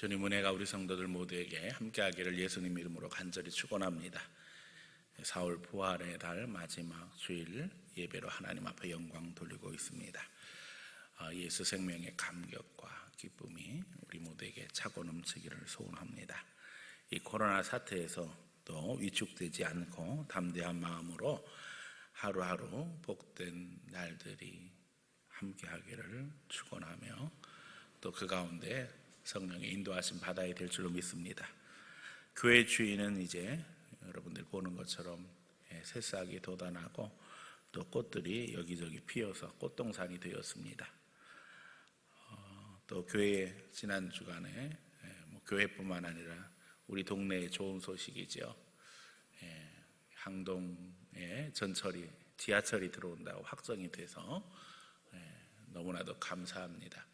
주님 은혜가 우리 성도들 모두에게 함께하기를 예수님 이름으로 간절히 축원합니다. 4월 부활의 달 마지막 주일 예배로 하나님 앞에 영광 돌리고 있습니다. 예수 생명의 감격과 기쁨이 우리 모두에게 차고 넘치기를 소원합니다. 이 코로나 사태에서 또 위축되지 않고 담대한 마음으로 하루하루 복된 날들이 함께하기를 축원하며 또 그 가운데 성령의 인도하신 바다에 될 줄로 믿습니다. 교회 주인은 이제 여러분들 보는 것처럼 새싹이 돋아나고 또 꽃들이 여기저기 피어서 꽃동산이 되었습니다. 또 교회 지난 주간에 교회뿐만 아니라 우리 동네에 좋은 소식이죠. 항동에 전철이 지하철이 들어온다고 확정이 돼서 너무나도 감사합니다.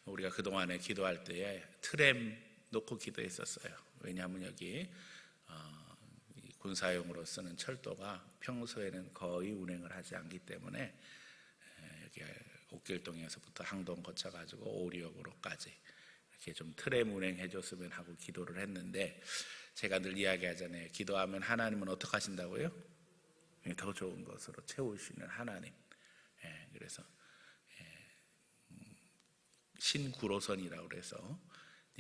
우리가 그동안에 기도할 때에 트램 놓고 기도했었어요. 왜냐하면 여기 군사용으로 쓰는 철도가 평소에는 거의 운행을 하지 않기 때문에 여기 옥길동에서부터 항동 거쳐가지고 오리역으로까지 이렇게 좀 트램 운행해 줬으면 하고 기도를 했는데, 제가 늘 이야기하잖아요. 기도하면 하나님은 어떻게 하신다고요? 더 좋은 것으로 채우시는 하나님. 그래서 신구로선이라고 그래서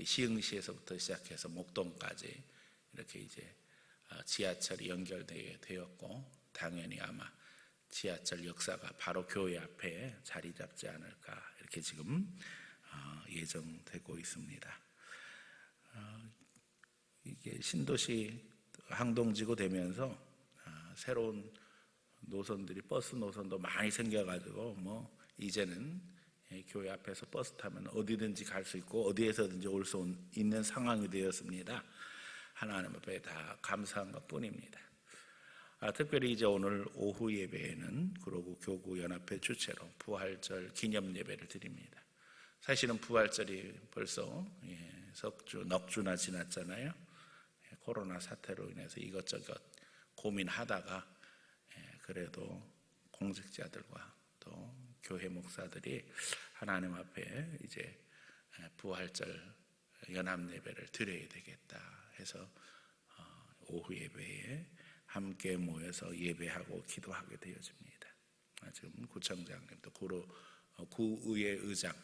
시흥시에서부터 시작해서 목동까지 이렇게 이제 지하철이 연결되었고, 당연히 아마 지하철 역사가 바로 교회 앞에 자리 잡지 않을까 이렇게 지금 예정되고 있습니다. 이게 신도시 항동지구 되면서 새로운 노선들이 버스 노선도 많이 생겨가지고 이제는 교회 앞에서 버스 타면 어디든지 갈 수 있고 어디에서든지 올 수 있는 상황이 되었습니다. 하나님 앞에 다 감사한 것 뿐입니다. 특별히 이제 오늘 오후 예배에는 구로구 교구연합회 주최로 부활절 기념 예배를 드립니다. 사실은 부활절이 벌써 석주, 넉주나 지났잖아요. 코로나 사태로 인해서 이것저것 고민하다가 그래도 공직자들과 또 교회 목사들이 하나님 앞에 이제 부활절 연합 예배를 드려야 되겠다 해서 오후 예배에 함께 모여서 예배하고 기도하게 되어집니다. 지금 구청장님도 구의회 의장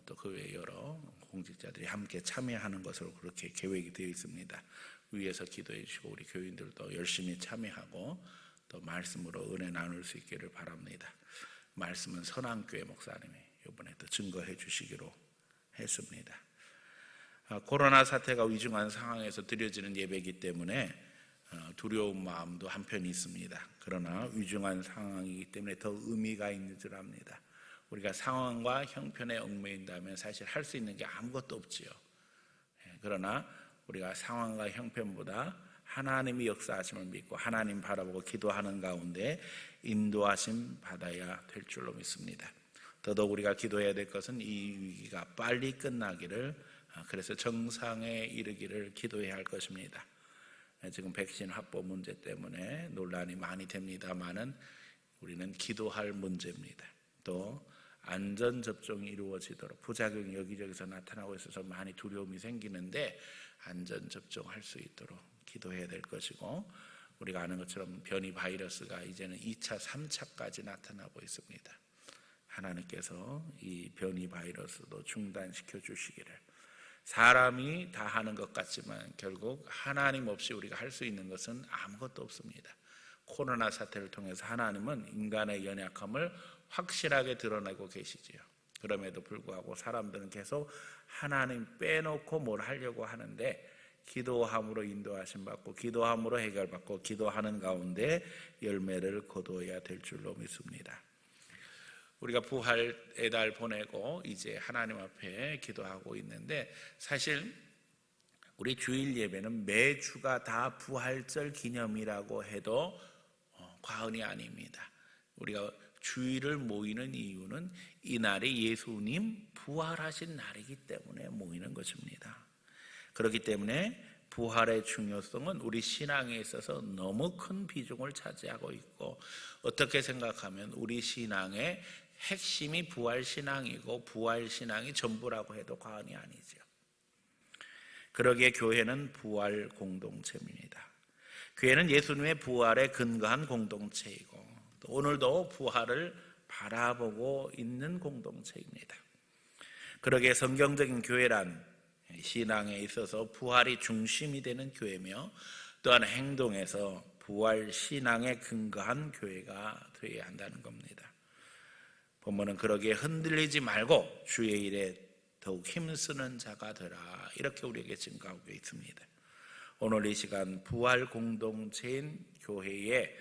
또 그 외 여러 공직자들이 함께 참여하는 것으로 그렇게 계획이 되어 있습니다. 위에서 기도해 주시고 우리 교인들도 열심히 참여하고 또 말씀으로 은혜 나눌 수 있기를 바랍니다. 말씀은 선한교회 목사님이 이번에도 증거해 주시기로 했습니다. 코로나 사태가 위중한 상황에서 드려지는 예배이기 때문에 두려운 마음도 한편 있습니다. 그러나 위중한 상황이기 때문에 더 의미가 있는 줄 압니다. 우리가 상황과 형편에 얽매인다면 사실 할 수 있는 게 아무것도 없지요. 그러나 우리가 상황과 형편보다 하나님이 역사하심을 믿고 하나님 바라보고 기도하는 가운데 인도하심 받아야 될 줄로 믿습니다. 더더욱 우리가 기도해야 될 것은 이 위기가 빨리 끝나기를, 그래서 정상에 이르기를 기도해야 할 것입니다. 지금 백신 확보 문제 때문에 논란이 많이 됩니다만은 우리는 기도할 문제입니다. 또 안전접종이 이루어지도록, 부작용이 여기저기서 나타나고 있어서 많이 두려움이 생기는데 안전접종할 수 있도록 기도해야 될 것이고, 우리가 아는 것처럼 변이 바이러스가 이제는 2차, 3차까지 나타나고 있습니다. 하나님께서 이 변이 바이러스도 중단시켜 주시기를. 사람이 다 하는 것 같지만 결국 하나님 없이 우리가 할 수 있는 것은 아무것도 없습니다. 코로나 사태를 통해서 하나님은 인간의 연약함을 확실하게 드러내고 계시지요. 그럼에도 불구하고 사람들은 계속 하나님 빼놓고 뭘 하려고 하는데, 기도함으로 인도하심 받고 기도함으로 해결받고 기도하는 가운데 열매를 거두어야 될 줄로 믿습니다. 우리가 부활의 달 보내고 이제 하나님 앞에 기도하고 있는데, 사실 우리 주일 예배는 매주가 다 부활절 기념이라고 해도 과언이 아닙니다. 우리가 주일을 모이는 이유는 이날이 예수님 부활하신 날이기 때문에 모이는 것입니다. 그렇기 때문에 부활의 중요성은 우리 신앙에 있어서 너무 큰 비중을 차지하고 있고, 어떻게 생각하면 우리 신앙의 핵심이 부활신앙이고 부활신앙이 전부라고 해도 과언이 아니죠. 그러기에 교회는 부활 공동체입니다. 교회는 예수님의 부활에 근거한 공동체이고 또 오늘도 부활을 바라보고 있는 공동체입니다. 그러기에 성경적인 교회란 신앙에 있어서 부활이 중심이 되는 교회며 또한 행동에서 부활 신앙에 근거한 교회가 되어야 한다는 겁니다. 본문은 그러기에 흔들리지 말고 주의 일에 더욱 힘쓰는 자가 되라, 이렇게 우리에게 증거하고 있습니다. 오늘 이 시간 부활 공동체인 교회에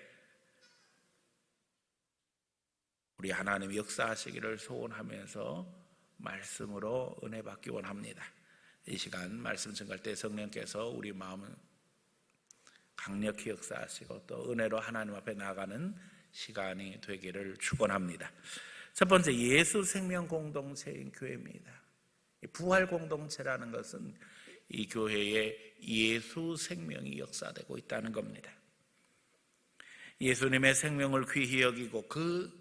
우리 하나님이 역사하시기를 소원하면서 말씀으로 은혜 받기 원합니다. 이 시간 말씀 증거할 때 성령께서 우리 마음을 강력히 역사하시고 또 은혜로 하나님 앞에 나아가는 시간이 되기를 축원합니다. 첫 번째, 예수 생명 공동체인 교회입니다. 부활 공동체라는 것은 이 교회에 예수 생명이 역사되고 있다는 겁니다. 예수님의 생명을 귀히 여기고 그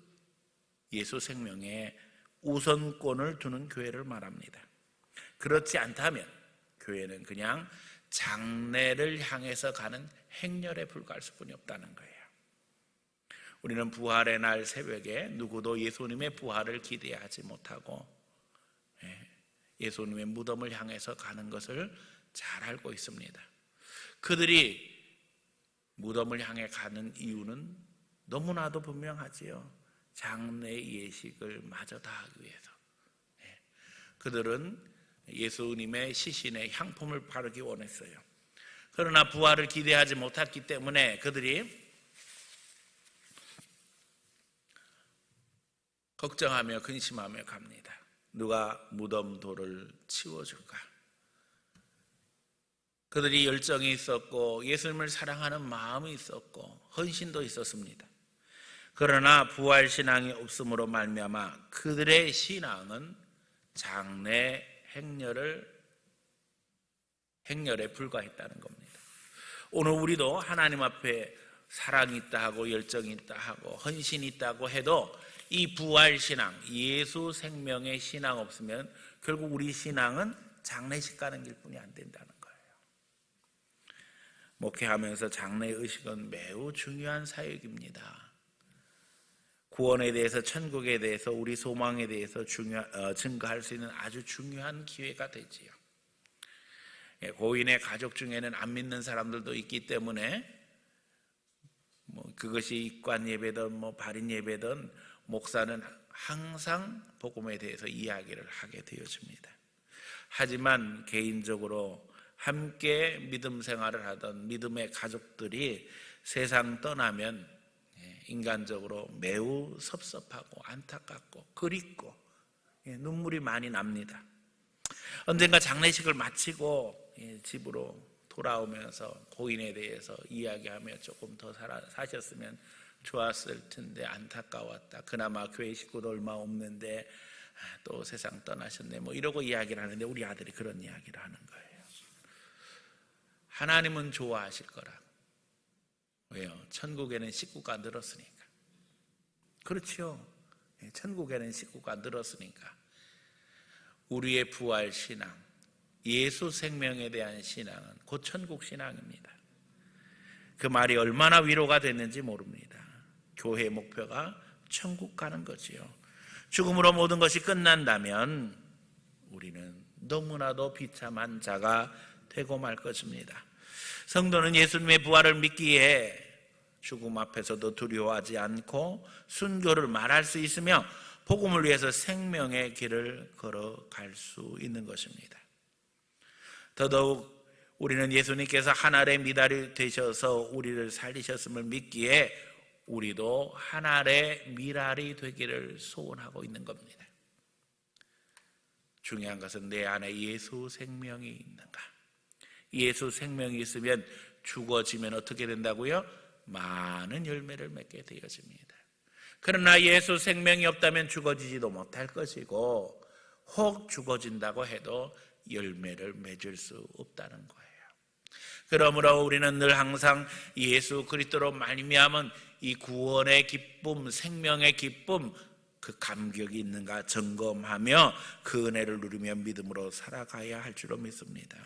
예수 생명에 우선권을 두는 교회를 말합니다. 그렇지 않다면 교회는 그냥 장래를 향해서 가는 행렬에 불과할 수뿐이 없다는 거예요. 우리는 부활의 날 새벽에 누구도 예수님의 부활을 기대하지 못하고 예수님의 무덤을 향해서 가는 것을 잘 알고 있습니다. 그들이 무덤을 향해 가는 이유는 너무나도 분명하지요. 장래 예식을 마저 다하기 위해서. 그들은 예수님의 시신에 향품을 바르기 원했어요. 그러나 부활을 기대하지 못했기 때문에 그들이 걱정하며 근심하며 갑니다. 누가 무덤 돌을 치워줄까? 그들이 열정이 있었고 예수님을 사랑하는 마음이 있었고 헌신도 있었습니다. 그러나 부활신앙이 없음으로 말미암아 그들의 신앙은 장래 행렬에 불과했다는 겁니다. 오늘 우리도 하나님 앞에 사랑이 있다 하고 열정이 있다 하고 헌신이 있다고 해도 이 부활신앙, 예수 생명의 신앙 없으면 결국 우리 신앙은 장례식 가는 길뿐이 안 된다는 거예요. 목회하면서 장래의식은 매우 중요한 사역입니다. 구원에 대해서, 천국에 대해서, 우리 소망에 대해서 증거할 수 있는 아주 중요한 기회가 되지요. 고인의 가족 중에는 안 믿는 사람들도 있기 때문에 그것이 입관 예배든 발인 예배든 목사는 항상 복음에 대해서 이야기를 하게 되어집니다. 하지만 개인적으로 함께 믿음 생활을 하던 믿음의 가족들이 세상 떠나면 인간적으로 매우 섭섭하고 안타깝고 그립고 눈물이 많이 납니다. 언젠가 장례식을 마치고 집으로 돌아오면서 고인에 대해서 이야기하며 조금 더 사셨으면 좋았을 텐데 안타까웠다. 그나마 교회 식구도 얼마 없는데 또 세상 떠나셨네. 이러고 이야기를 하는데 우리 아들이 그런 이야기를 하는 거예요. 하나님은 좋아하실 거라고. 왜요? 천국에는 식구가 늘었으니까. 그렇죠. 천국에는 식구가 늘었으니까. 우리의 부활 신앙, 예수 생명에 대한 신앙은 곧 천국 신앙입니다. 그 말이 얼마나 위로가 됐는지 모릅니다. 교회의 목표가 천국 가는 거지요. 죽음으로 모든 것이 끝난다면 우리는 너무나도 비참한 자가 되고 말 것입니다. 성도는 예수님의 부활을 믿기에 죽음 앞에서도 두려워하지 않고 순교를 말할 수 있으며 복음을 위해서 생명의 길을 걸어갈 수 있는 것입니다. 더더욱 우리는 예수님께서 하늘의 미달이 되셔서 우리를 살리셨음을 믿기에 우리도 하늘의 미랄이 되기를 소원하고 있는 겁니다. 중요한 것은 내 안에 예수 생명이 있는가. 예수 생명이 있으면 죽어지면 어떻게 된다고요? 많은 열매를 맺게 되어집니다. 그러나 예수 생명이 없다면 죽어지지도 못할 것이고 혹 죽어진다고 해도 열매를 맺을 수 없다는 거예요. 그러므로 우리는 늘 항상 예수 그리스도로 말미암은 이 구원의 기쁨, 생명의 기쁨, 그 감격이 있는가 점검하며 그 은혜를 누리며 믿음으로 살아가야 할 줄로 믿습니다.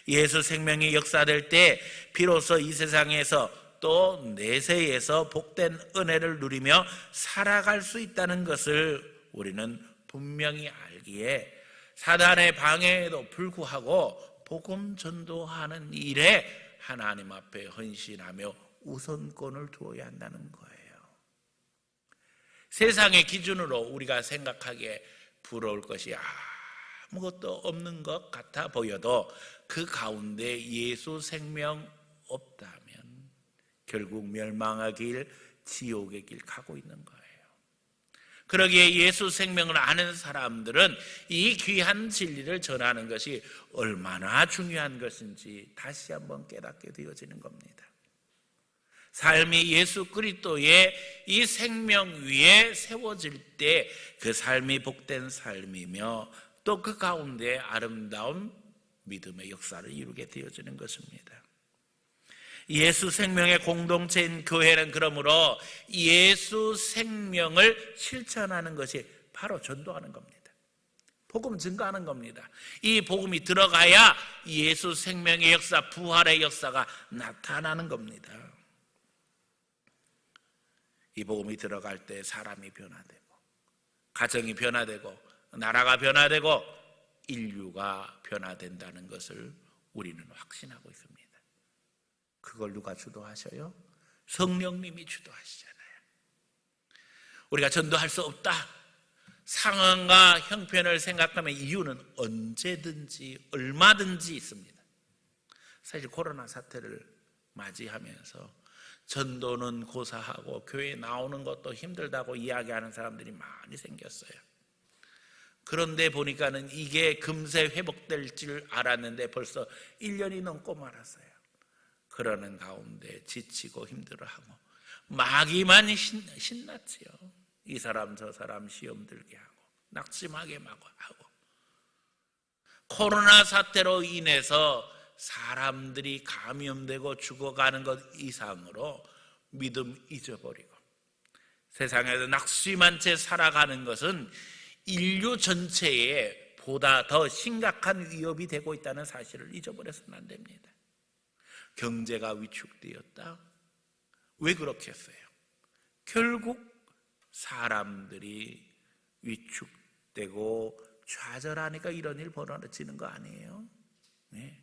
예수 생명이 역사될 때 비로소 이 세상에서 또 내세에서 복된 은혜를 누리며 살아갈 수 있다는 것을 우리는 분명히 알기에 사단의 방해에도 불구하고 복음 전도하는 일에 하나님 앞에 헌신하며 우선권을 두어야 한다는 거예요. 세상의 기준으로 우리가 생각하기에 부러울 것이 아무것도 없는 것 같아 보여도 그 가운데 예수 생명 없다면 결국 멸망의 길, 지옥의 길 가고 있는 거예요. 그러기에 예수 생명을 아는 사람들은 이 귀한 진리를 전하는 것이 얼마나 중요한 것인지 다시 한번 깨닫게 되어지는 겁니다. 삶이 예수 그리스도의 이 생명 위에 세워질 때 그 삶이 복된 삶이며 또 그 가운데 아름다운 믿음의 역사를 이루게 되어지는 것입니다. 예수 생명의 공동체인 교회는 그러므로 예수 생명을 실천하는 것이 바로 전도하는 겁니다. 복음 증거하는 겁니다. 이 복음이 들어가야 예수 생명의 역사, 부활의 역사가 나타나는 겁니다. 이 복음이 들어갈 때 사람이 변화되고 가정이 변화되고 나라가 변화되고 인류가 변화된다는 것을 우리는 확신하고 있습니다. 그걸 누가 주도하셔요? 성령님이 주도하시잖아요. 우리가 전도할 수 없다. 상황과 형편을 생각하면 이유는 언제든지 얼마든지 있습니다. 사실 코로나 사태를 맞이하면서 전도는 고사하고 교회에 나오는 것도 힘들다고 이야기하는 사람들이 많이 생겼어요. 그런데 보니까는 이게 금세 회복될 줄 알았는데 벌써 1년이 넘고 말았어요. 그러는 가운데 지치고 힘들어하고 마귀만 신났지요. 이 사람 저 사람 시험 들게 하고 낙심하게 하고 코로나 사태로 인해서 사람들이 감염되고 죽어가는 것 이상으로 믿음 잊어버리고 세상에서 낙심한 채 살아가는 것은 인류 전체에 보다 더 심각한 위협이 되고 있다는 사실을 잊어버려서는 안 됩니다. 경제가 위축되었다. 왜 그렇게 했어요? 결국 사람들이 위축되고 좌절하니까 이런 일 벌어지는 거 아니에요? 네.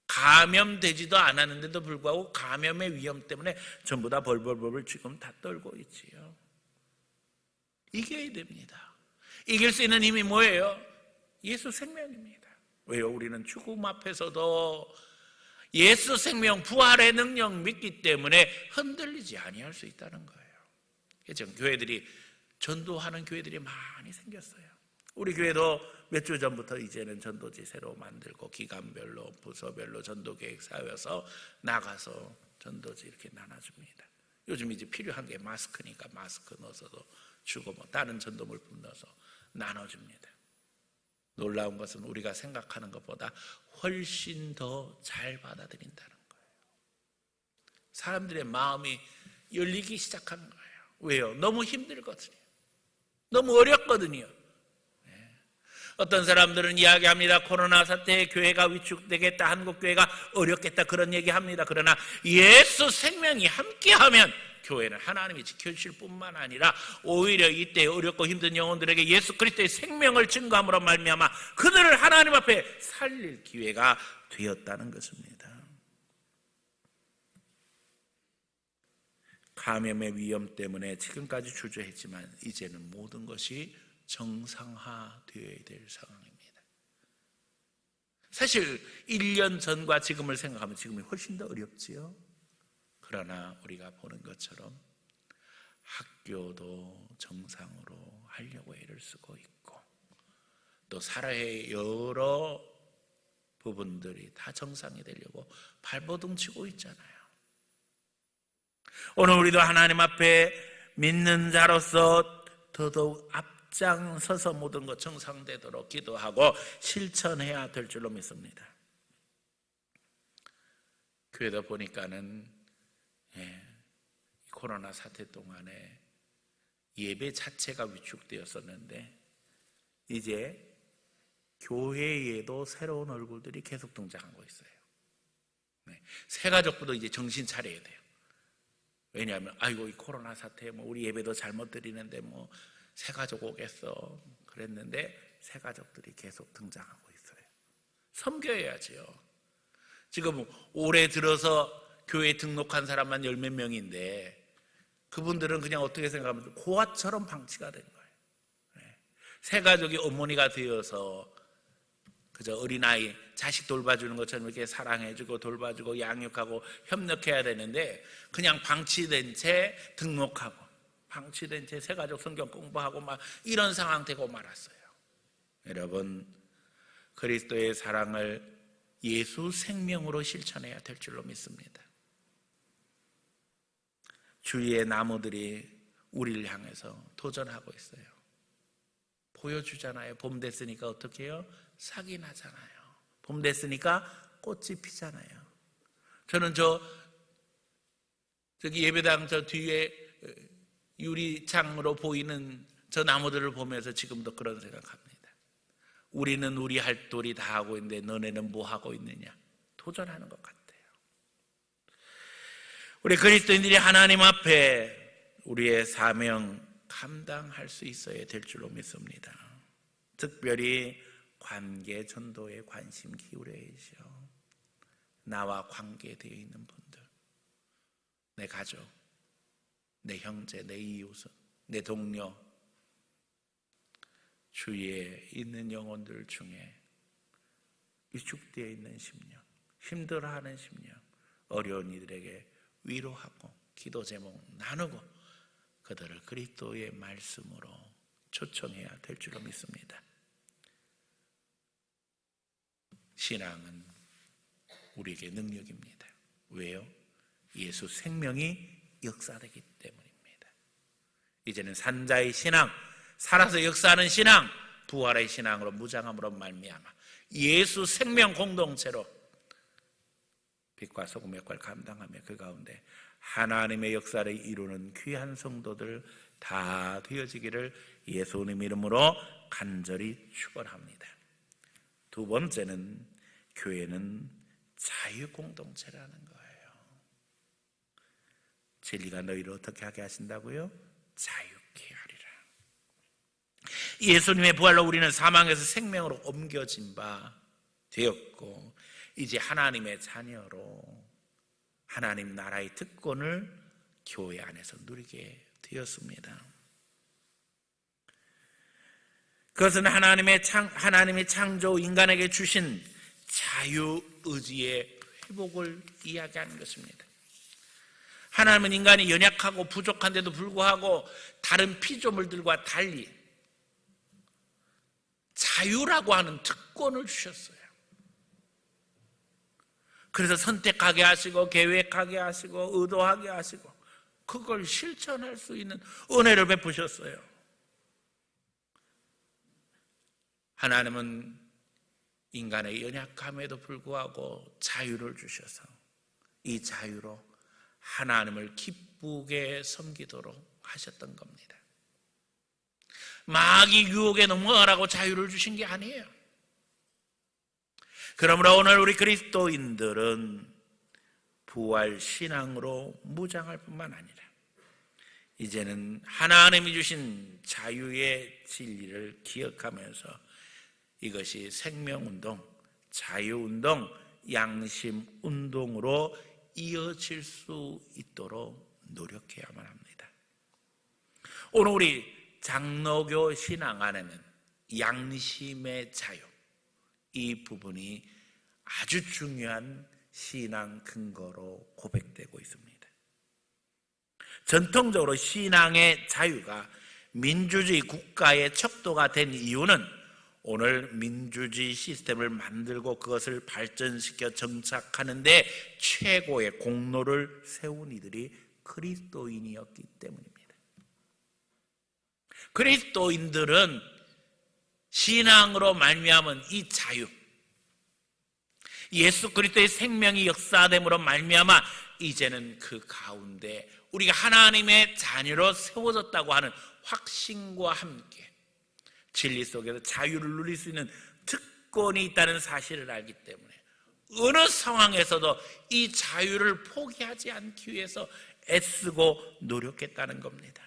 감염되지도 않았는데도 불구하고 감염의 위험 때문에 전부 다 벌벌벌 지금 다 떨고 있지요. 이겨야 됩니다. 이길 수 있는 힘이 뭐예요? 예수 생명입니다. 왜요? 우리는 죽음 앞에서도 예수 생명 부활의 능력 믿기 때문에 흔들리지 아니할 수 있다는 거예요. 지금 교회들이 전도하는 교회들이 많이 생겼어요. 우리 교회도 몇 주 전부터 이제는 전도지 새로 만들고 기간별로 부서별로 전도계획 세워서 나가서 전도지 이렇게 나눠줍니다. 요즘 이제 필요한 게 마스크니까 마스크 넣어서도 주고 뭐 다른 전도물품 넣어서 나눠줍니다. 놀라운 것은 우리가 생각하는 것보다 훨씬 더 잘 받아들인다는 거예요. 사람들의 마음이 열리기 시작한 거예요. 왜요? 너무 힘들거든요. 너무 어렵거든요. 어떤 사람들은 이야기합니다. 코로나 사태에 교회가 위축되겠다, 한국교회가 어렵겠다 그런 얘기합니다. 그러나 예수 생명이 함께하면 교회는 하나님이 지켜주실 뿐만 아니라 오히려 이때 어렵고 힘든 영혼들에게 예수 그리스도의 생명을 증거함으로 말미암아 그들을 하나님 앞에 살릴 기회가 되었다는 것입니다. 감염의 위험 때문에 지금까지 주저했지만 이제는 모든 것이 정상화되어야 될 상황입니다. 사실 1년 전과 지금을 생각하면 지금이 훨씬 더 어렵지요. 그러나 우리가 보는 것처럼 학교도 정상으로 하려고 애를 쓰고 있고 또 사회의 여러 부분들이 다 정상이 되려고 발버둥 치고 있잖아요. 오늘 우리도 하나님 앞에 믿는 자로서 더더욱 앞장서서 모든 것 정상되도록 기도하고 실천해야 될 줄로 믿습니다. 교회다 보니까는 코로나 사태 동안에 예배 자체가 위축되었었는데 이제 교회에도 새로운 얼굴들이 계속 등장하고 있어요. 새가족부도 이제 정신 차려야 돼요. 왜냐하면 아이고 이 코로나 사태에 뭐 우리 예배도 잘못 드리는데 뭐 새가족 오겠어 그랬는데 새가족들이 계속 등장하고 있어요. 섬겨야지요. 지금 올해 들어서 교회에 등록한 사람만 10몇 명인데 그분들은 그냥 어떻게 생각하면 고아처럼 방치가 된 거예요. 새가족이 어머니가 되어서 그저 어린아이 자식 돌봐주는 것처럼 이렇게 사랑해주고 돌봐주고 양육하고 협력해야 되는데 그냥 방치된 채 등록하고 방치된 채 새가족 성경 공부하고 막 이런 상황 되고 말았어요. 여러분, 그리스도의 사랑을 예수 생명으로 실천해야 될 줄로 믿습니다. 주위의 나무들이 우리를 향해서 도전하고 있어요. 보여주잖아요. 봄 됐으니까 어떻게 해요? 싹이 나잖아요. 봄 됐으니까 꽃이 피잖아요. 저는 저기 예배당 저 뒤에 유리창으로 보이는 저 나무들을 보면서 지금도 그런 생각합니다. 우리는 우리 할 도리 다 하고 있는데 너네는 뭐 하고 있느냐? 도전하는 것 같아요. 우리 그리스도인들이 하나님 앞에 우리의 사명 감당할 수 있어야 될 줄로 믿습니다. 특별히 관계 전도에 관심 기울여야죠. 나와 관계되어 있는 분들, 내 가족, 내 형제, 내 이웃은, 내 동료, 주위에 있는 영혼들 중에 위축되어 있는 심령, 힘들어하는 심령, 어려운 이들에게 위로하고 기도 제목 나누고 그들을 그리스도의 말씀으로 초청해야 될 줄로 믿습니다. 신앙은 우리에게 능력입니다. 왜요? 예수 생명이 역사되기 때문입니다. 이제는 산자의 신앙, 살아서 역사하는 신앙, 부활의 신앙으로 무장함으로 말미암아 예수 생명 공동체로 빛과 소금의 역할을 감당하며 그 가운데 하나님의 역사를 이루는 귀한 성도들 다 되어지기를 예수님 이름으로 간절히 축원합니다. 두 번째는 교회는 자유공동체라는 거예요. 진리가 너희를 어떻게 하게 하신다고요? 자유케 하리라. 예수님의 부활로 우리는 사망에서 생명으로 옮겨진 바 되었고 이제 하나님의 자녀로 하나님 나라의 특권을 교회 안에서 누리게 되었습니다. 그것은 하나님이 창조 인간에게 주신 자유의지의 회복을 이야기하는 것입니다. 하나님은 인간이 연약하고 부족한데도 불구하고 다른 피조물들과 달리 자유라고 하는 특권을 주셨어요. 그래서 선택하게 하시고 계획하게 하시고 의도하게 하시고 그걸 실천할 수 있는 은혜를 베푸셨어요. 하나님은 인간의 연약함에도 불구하고 자유를 주셔서 이 자유로 하나님을 기쁘게 섬기도록 하셨던 겁니다. 마귀 유혹에 넘어가라고 자유를 주신 게 아니에요. 그러므로 오늘 우리 그리스도인들은 부활 신앙으로 무장할 뿐만 아니라 이제는 하나님이 주신 자유의 진리를 기억하면서 이것이 생명운동, 자유운동, 양심운동으로 이어질 수 있도록 노력해야만 합니다. 오늘 우리 장로교 신앙 안에는 양심의 자유, 이 부분이 아주 중요한 신앙 근거로 고백되고 있습니다. 전통적으로 신앙의 자유가 민주주의 국가의 척도가 된 이유는 오늘 민주주의 시스템을 만들고 그것을 발전시켜 정착하는 데 최고의 공로를 세운 이들이 그리스도인이었기 때문입니다. 그리스도인들은 신앙으로 말미암은 이 자유, 예수 그리스도의 생명이 역사됨으로 말미암아 이제는 그 가운데 우리가 하나님의 자녀로 세워졌다고 하는 확신과 함께 진리 속에서 자유를 누릴 수 있는 특권이 있다는 사실을 알기 때문에 어느 상황에서도 이 자유를 포기하지 않기 위해서 애쓰고 노력했다는 겁니다.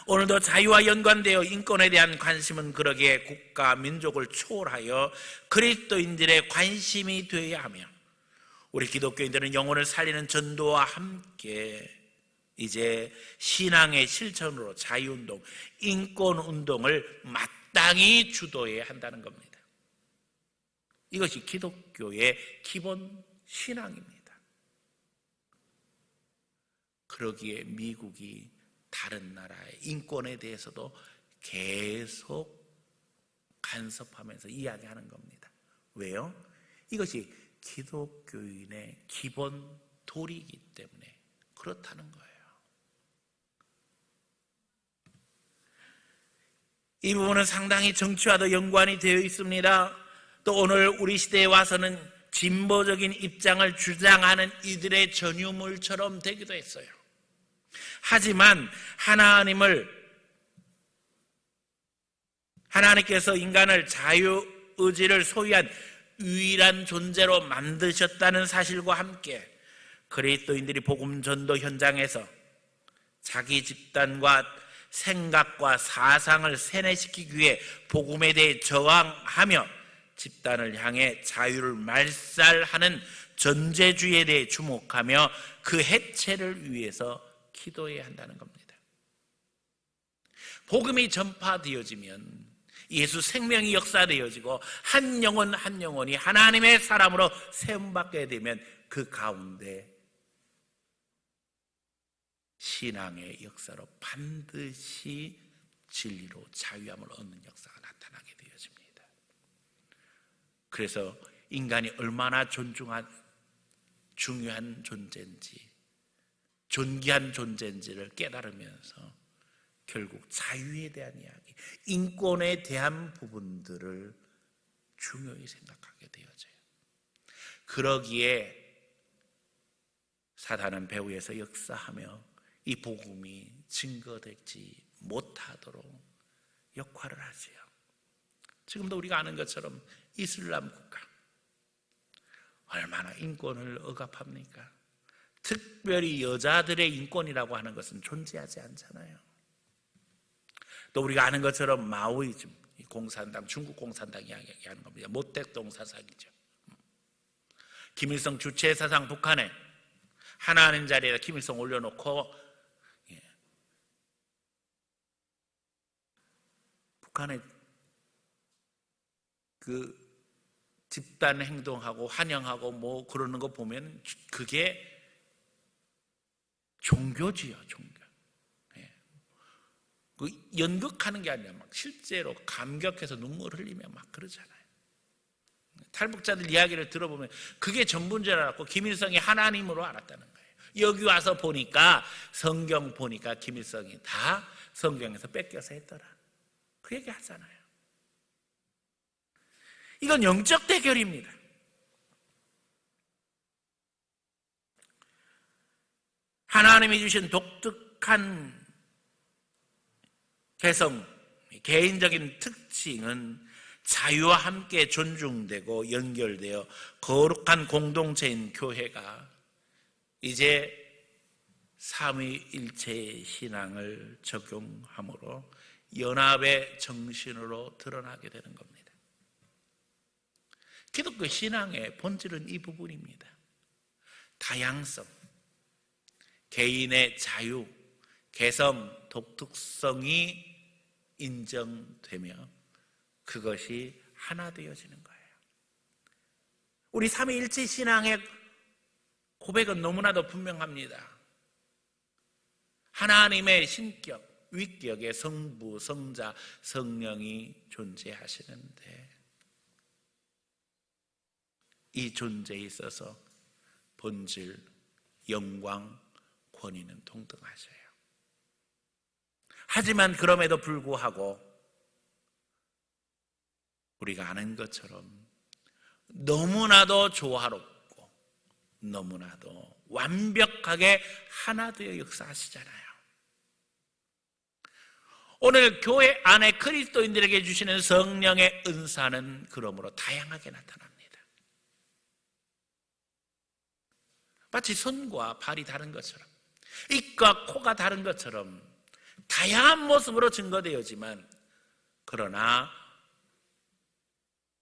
오늘도 자유와 연관되어 인권에 대한 관심은 그러기에 국가, 민족을 초월하여 그리스도인들의 관심이 되어야 하며, 우리 기독교인들은 영혼을 살리는 전도와 함께 이제 신앙의 실천으로 자유운동, 인권운동을 마땅히 주도해야 한다는 겁니다. 이것이 기독교의 기본 신앙입니다. 그러기에 미국이 다른 나라의 인권에 대해서도 계속 간섭하면서 이야기하는 겁니다. 왜요? 이것이 기독교인의 기본 도리이기 때문에 그렇다는 거예요. 이 부분은 상당히 정치와도 연관이 되어 있습니다. 또 오늘 우리 시대에 와서는 진보적인 입장을 주장하는 이들의 전유물처럼 되기도 했어요. 하지만 하나님께서 인간을 자유의지를 소유한 유일한 존재로 만드셨다는 사실과 함께 그리스도인들이 복음 전도 현장에서 자기 집단과 생각과 사상을 세뇌시키기 위해 복음에 대해 저항하며 집단을 향해 자유를 말살하는 전제주의에 대해 주목하며 그 해체를 위해서 기도해야 한다는 겁니다. 복음이 전파되어지면 예수 생명이 역사되어지고 한 영혼 한 영혼이 하나님의 사람으로 세움받게 되면 그 가운데 신앙의 역사로 반드시 진리로 자유함을 얻는 역사가 나타나게 되어집니다. 그래서 인간이 얼마나 중요한 존재인지, 존귀한 존재인지를 깨달으면서 결국 자유에 대한 이야기, 인권에 대한 부분들을 중요히 생각하게 되어져요. 그러기에 사단은 배후에서 역사하며 이 복음이 증거되지 못하도록 역할을 하지요. 지금도 우리가 아는 것처럼 이슬람 국가 얼마나 인권을 억압합니까? 특별히 여자들의 인권이라고 하는 것은 존재하지 않잖아요. 또 우리가 아는 것처럼 마오이즘, 공산당, 중국 공산당이 이야기하는 겁니다. 모택동 사상이죠. 김일성 주체 사상, 북한에 하나님 자리에다 김일성 올려놓고 북한의 그 집단 행동하고 환영하고 뭐 그러는 거 보면 그게 종교지요, 종교. 그 연극하는 게 아니라 막 실제로 감격해서 눈물 흘리며 막 그러잖아요. 탈북자들 이야기를 들어보면 그게 전부인 줄 알았고 김일성이 하나님으로 알았다는 거예요. 여기 와서 보니까 성경 보니까 김일성이 다 성경에서 뺏겨서 했더라. 그 얘기 하잖아요. 이건 영적 대결입니다. 하나님이 주신 독특한 개성, 개인적인 특징은 자유와 함께 존중되고 연결되어 거룩한 공동체인 교회가 이제 삼위일체의 신앙을 적용함으로 연합의 정신으로 드러나게 되는 겁니다. 기독교 신앙의 본질은 이 부분입니다. 다양성, 개인의 자유, 개성, 독특성이 인정되며 그것이 하나 되어지는 거예요. 우리 삼위일체 신앙의 고백은 너무나도 분명합니다. 하나님의 신격, 위격의 성부, 성자, 성령이 존재하시는데 이 존재에 있어서 본질, 영광, 권위는 동등하셔요. 하지만 그럼에도 불구하고 우리가 아는 것처럼 너무나도 조화롭고 너무나도 완벽하게 하나 되어 역사하시잖아요. 오늘 교회 안에 그리스도인들에게 주시는 성령의 은사는 그러므로 다양하게 나타납니다. 마치 손과 발이 다른 것처럼, 입과 코가 다른 것처럼 다양한 모습으로 증거되어지만, 그러나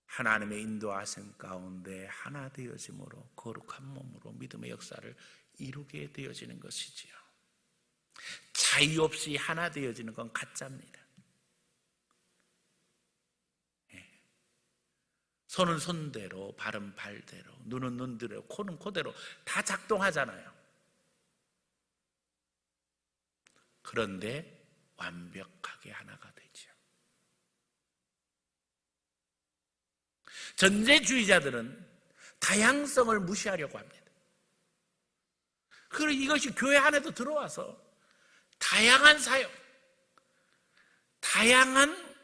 하나님의 인도하심 가운데 하나 되어짐으로 거룩한 몸으로 믿음의 역사를 이루게 되어지는 것이지요. 자유 없이 하나 되어지는 건 가짜입니다. 손은 손대로, 발은 발대로, 눈은 눈대로, 코는 코대로 다 작동하잖아요. 그런데 완벽하게 하나가 되죠. 전제주의자들은 다양성을 무시하려고 합니다. 그리고 이것이 교회 안에도 들어와서 다양한 사역, 다양한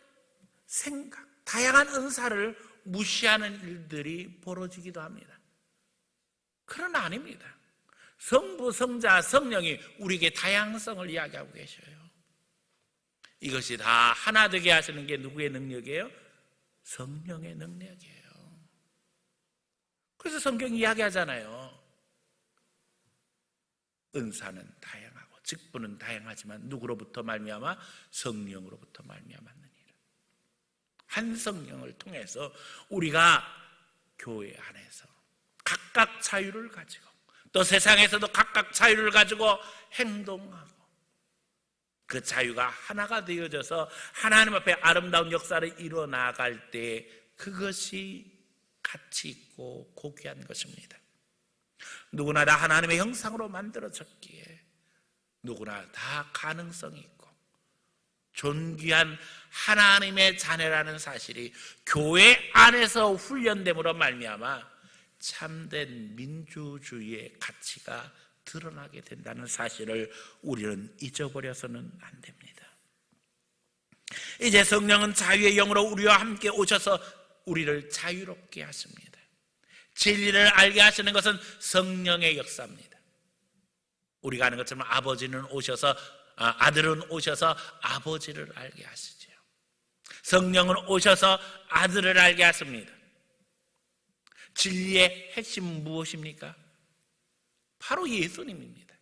생각, 다양한 은사를 무시하는 일들이 벌어지기도 합니다. 그러나 아닙니다. 성부, 성자, 성령이 우리에게 다양성을 이야기하고 계셔요. 이것이 다 하나 되게 하시는 게 누구의 능력이에요? 성령의 능력이에요. 그래서 성경이 이야기하잖아요. 은사는 다양하고 직분은 다양하지만 누구로부터 말미암아? 성령으로부터 말미암았느니라. 한 성령을 통해서 우리가 교회 안에서 각각 자유를 가지고, 또 세상에서도 각각 자유를 가지고 행동하고, 그 자유가 하나가 되어져서 하나님 앞에 아름다운 역사를 이루어 나아갈 때 그것이 가치 있고 고귀한 것입니다. 누구나 다 하나님의 형상으로 만들어졌기에 누구나 다 가능성이 있고 존귀한 하나님의 자녀라는 사실이 교회 안에서 훈련됨으로 말미암아 참된 민주주의의 가치가 드러나게 된다는 사실을 우리는 잊어버려서는 안 됩니다. 이제 성령은 자유의 영으로 우리와 함께 오셔서 우리를 자유롭게 하십니다. 진리를 알게 하시는 것은 성령의 역사입니다. 우리가 아는 것처럼 아들은 오셔서 아버지를 알게 하시죠. 성령은 오셔서 아들을 알게 하십니다. 진리의 핵심은 무엇입니까? 바로 예수님입니다.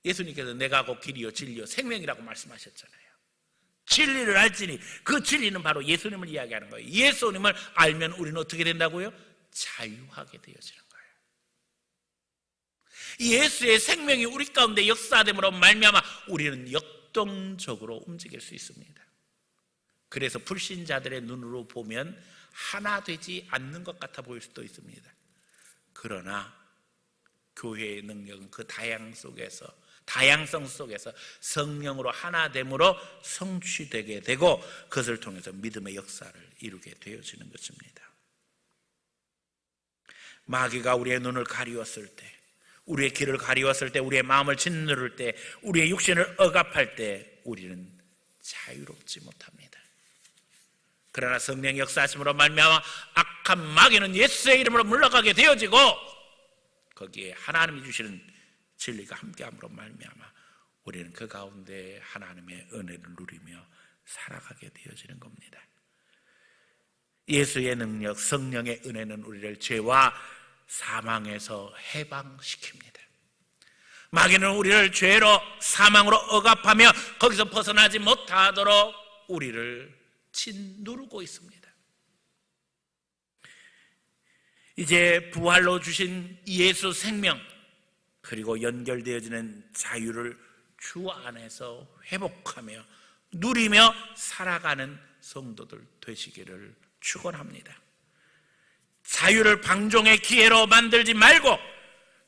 예수님께서 내가 곧 길이요 진리요 생명이라고 말씀하셨잖아요. 진리를 알지니, 그 진리는 바로 예수님을 이야기하는 거예요. 예수님을 알면 우리는 어떻게 된다고요? 자유하게 되어지는 거예요. 예수의 생명이 우리 가운데 역사됨으로 말미암아 우리는 역동적으로 움직일 수 있습니다. 그래서 불신자들의 눈으로 보면 하나 되지 않는 것 같아 보일 수도 있습니다. 그러나 교회의 능력은 그 다양성 속에서 성령으로 하나됨으로 성취되게 되고, 그것을 통해서 믿음의 역사를 이루게 되어지는 것입니다. 마귀가 우리의 눈을 가리웠을 때, 우리의 길을 가리웠을 때, 우리의 마음을 짓누를 때, 우리의 육신을 억압할 때 우리는 자유롭지 못합니다. 그러나 성령의 역사하심으로 말미암아 악한 마귀는 예수의 이름으로 물러가게 되어지고, 거기에 하나님이 주시는 진리가 함께함으로 말미암아 우리는 그 가운데 하나님의 은혜를 누리며 살아가게 되어지는 겁니다. 예수의 능력, 성령의 은혜는 우리를 죄와 사망에서 해방시킵니다. 마귀는 우리를 죄로 사망으로 억압하며 거기서 벗어나지 못하도록 우리를 짓누르고 있습니다. 이제 부활로 주신 예수 생명, 그리고 연결되어지는 자유를 주 안에서 회복하며 누리며 살아가는 성도들 되시기를 축원합니다. 자유를 방종의 기회로 만들지 말고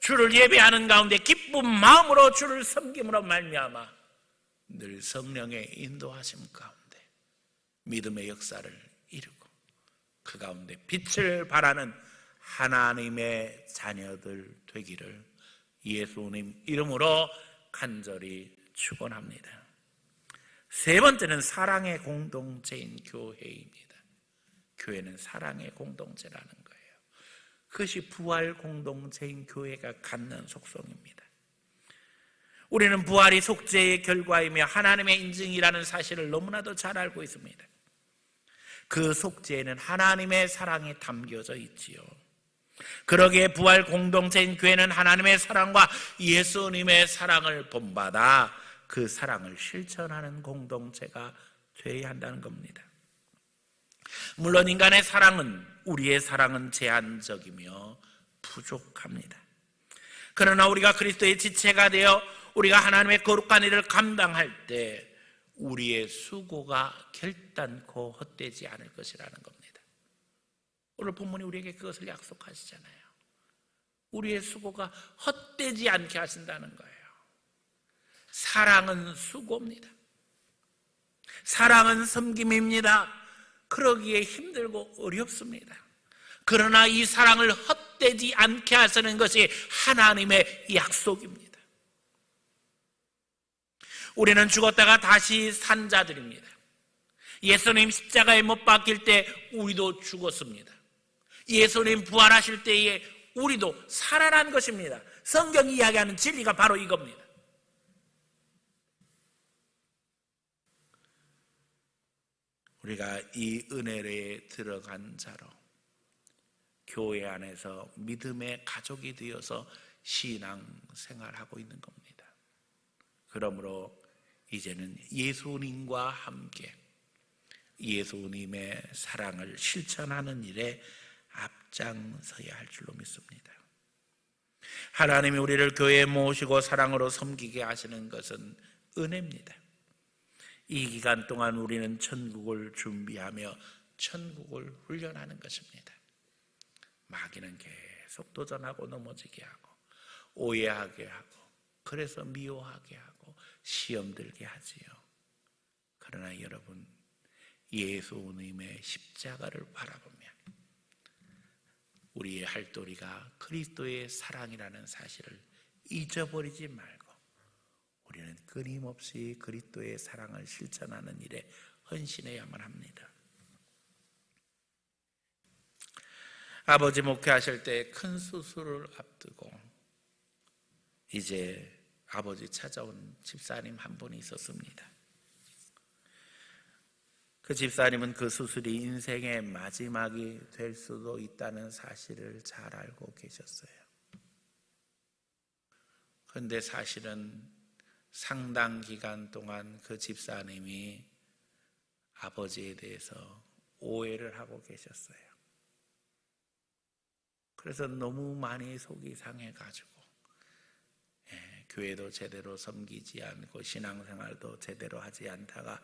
주를 예배하는 가운데 기쁜 마음으로 주를 섬김으로 말미암아 늘 성령의 인도하심 가운데 믿음의 역사를 이루고 그 가운데 빛을 발하는 하나님의 자녀들 되기를 예수님 이름으로 간절히 축원합니다. 세 번째는 사랑의 공동체인 교회입니다. 교회는 사랑의 공동체라는 거예요. 그것이 부활 공동체인 교회가 갖는 속성입니다. 우리는 부활이 속죄의 결과이며 하나님의 인증이라는 사실을 너무나도 잘 알고 있습니다. 그 속죄에는 하나님의 사랑이 담겨져 있지요. 그러기에 부활 공동체인 교회는 하나님의 사랑과 예수님의 사랑을 본받아 그 사랑을 실천하는 공동체가 되어야 한다는 겁니다. 물론 인간의 사랑은, 우리의 사랑은 제한적이며 부족합니다. 그러나 우리가 그리스도의 지체가 되어 우리가 하나님의 거룩한 일을 감당할 때 우리의 수고가 결단코 헛되지 않을 것이라는 겁니다. 오늘 본문이 우리에게 그것을 약속하시잖아요. 우리의 수고가 헛되지 않게 하신다는 거예요. 사랑은 수고입니다. 사랑은 섬김입니다. 그러기에 힘들고 어렵습니다. 그러나 이 사랑을 헛되지 않게 하시는 것이 하나님의 약속입니다. 우리는 죽었다가 다시 산 자들입니다. 예수님 십자가에 못 박힐 때 우리도 죽었습니다. 예수님 부활하실 때에 우리도 살아난 것입니다. 성경이 이야기하는 진리가 바로 이겁니다. 우리가 이 은혜에 들어간 자로 교회 안에서 믿음의 가족이 되어서 신앙 생활하고 있는 겁니다. 그러므로 이제는 예수님과 함께 예수님의 사랑을 실천하는 일에 앞장서야 할 줄로 믿습니다. 하나님이 우리를 교회에 모시고 사랑으로 섬기게 하시는 것은 은혜입니다. 이 기간 동안 우리는 천국을 준비하며 천국을 훈련하는 것입니다. 마귀는 계속 도전하고 넘어지게 하고 오해하게 하고 그래서 미워하게 하고 시험 들게 하지요. 그러나 여러분, 예수님의 십자가를 바라보면 우리의 할도리가 그리스도의 사랑이라는 사실을 잊어버리지 말고 우리는 끊임없이 그리스도의 사랑을 실천하는 일에 헌신해야만 합니다. 아버지 목회하실 때 큰 수술을 앞두고 이제 아버지 찾아온 집사님 한 분이 있었습니다. 그 집사님은 그 수술이 인생의 마지막이 될 수도 있다는 사실을 잘 알고 계셨어요. 그런데 사실은 상당 기간 동안 그 집사님이 아버지에 대해서 오해를 하고 계셨어요. 그래서 너무 많이 속이 상해가지고 교회도 제대로 섬기지 않고 신앙생활도 제대로 하지 않다가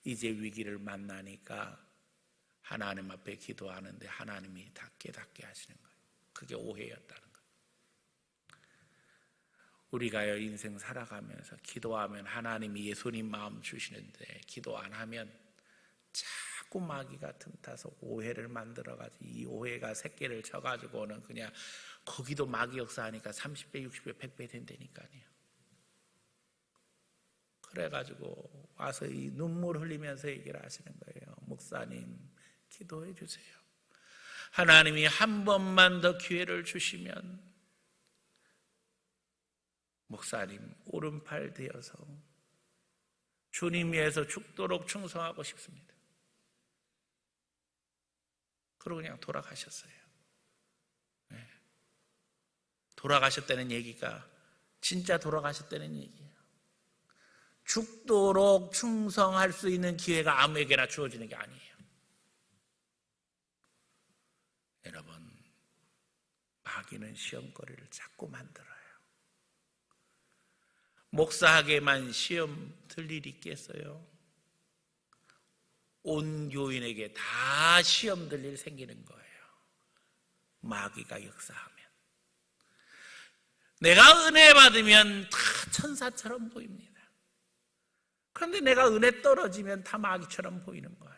이제 위기를 만나니까 하나님 앞에 기도하는데 하나님이 다 깨닫게 하시는 거예요. 그게 오해였다는 거예요. 우리가요, 인생 살아가면서 기도하면 하나님이 예수님 마음 주시는데 기도 안 하면 자꾸 마귀가 틈타서 오해를 만들어가지고 이 오해가 새끼를 쳐가지고는 그냥 거기도 마귀 역사하니까 30배, 60배, 100배 된다니까요. 그래가지고 와서 이 눈물 흘리면서 얘기를 하시는 거예요. 목사님, 기도해 주세요. 하나님이 한 번만 더 기회를 주시면 목사님 오른팔 되어서 주님 위해서 죽도록 충성하고 싶습니다. 그러고 그냥 돌아가셨어요. 돌아가셨다는 얘기가 진짜 돌아가셨다는 얘기예요. 죽도록 충성할 수 있는 기회가 아무에게나 주어지는 게 아니에요. 여러분, 마귀는 시험거리를 자꾸 만들어요. 목사에게만 시험 들 일이 있겠어요? 온 교인에게 다 시험 들 일 생기는 거예요. 마귀가 역사하면. 내가 은혜 받으면 다 천사처럼 보입니다. 그런데 내가 은혜 떨어지면 다 마귀처럼 보이는 거예요.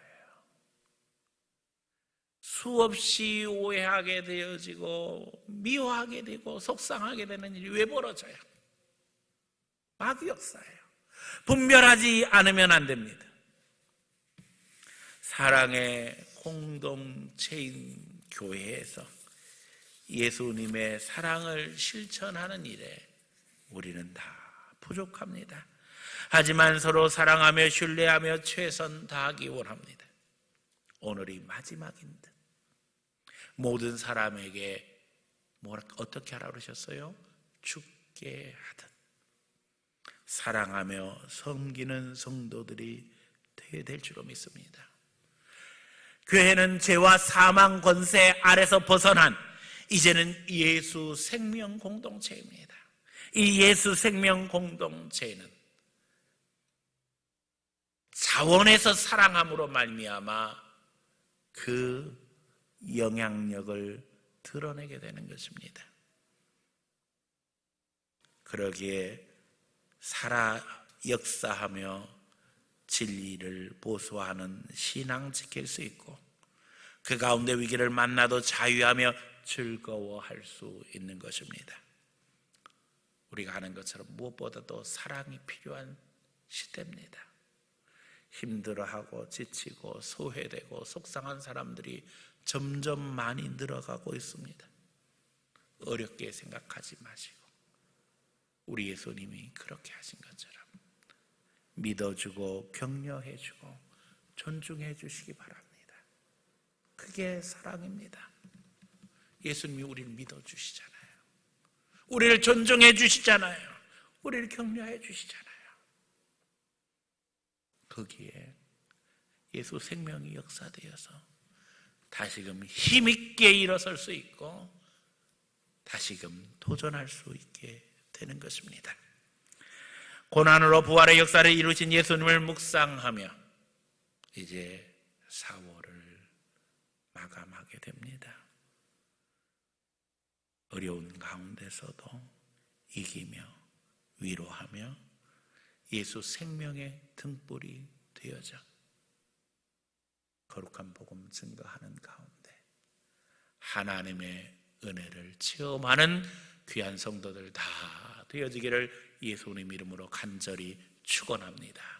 수없이 오해하게 되어지고 미워하게 되고 속상하게 되는 일이 왜 벌어져요? 마귀 역사예요. 분별하지 않으면 안 됩니다. 사랑의 공동체인 교회에서 예수님의 사랑을 실천하는 일에 우리는 다 부족합니다. 하지만 서로 사랑하며 신뢰하며 최선 다하기 원합니다. 오늘이 마지막인 듯 모든 사람에게 어떻게 하라 그러셨어요? 죽게 하듯 사랑하며 섬기는 성도들이 되어야 될 줄로 믿습니다. 교회는 죄와 사망 권세 아래서 벗어난 이제는 예수 생명 공동체입니다. 이 예수 생명 공동체는 자원에서 사랑함으로 말미암아 그 영향력을 드러내게 되는 것입니다. 그러기에 살아 역사하며 진리를 보수하는 신앙 지킬 수 있고 그 가운데 위기를 만나도 자유하며 즐거워할 수 있는 것입니다. 우리가 하는 것처럼 무엇보다도 사랑이 필요한 시대입니다. 힘들어하고 지치고 소외되고 속상한 사람들이 점점 많이 늘어가고 있습니다. 어렵게 생각하지 마시고 우리 예수님이 그렇게 하신 것처럼 믿어주고 격려해주고 존중해 주시기 바랍니다. 그게 사랑입니다. 예수님이 우리를 믿어주시잖아요. 우리를 존중해 주시잖아요. 우리를 격려해 주시잖아요. 거기에 예수 생명이 역사되어서 다시금 힘있게 일어설 수 있고 다시금 도전할 수 있게 되는 것입니다. 고난으로 부활의 역사를 이루신 예수님을 묵상하며 이제 4월을 마감하게 됩니다. 어려운 가운데서도 이기며 위로하며 예수 생명의 등불이 되어져 거룩한 복음 증거하는 가운데 하나님의 은혜를 체험하는 귀한 성도들 다 되어지기를 예수님 이름으로 간절히 축원합니다.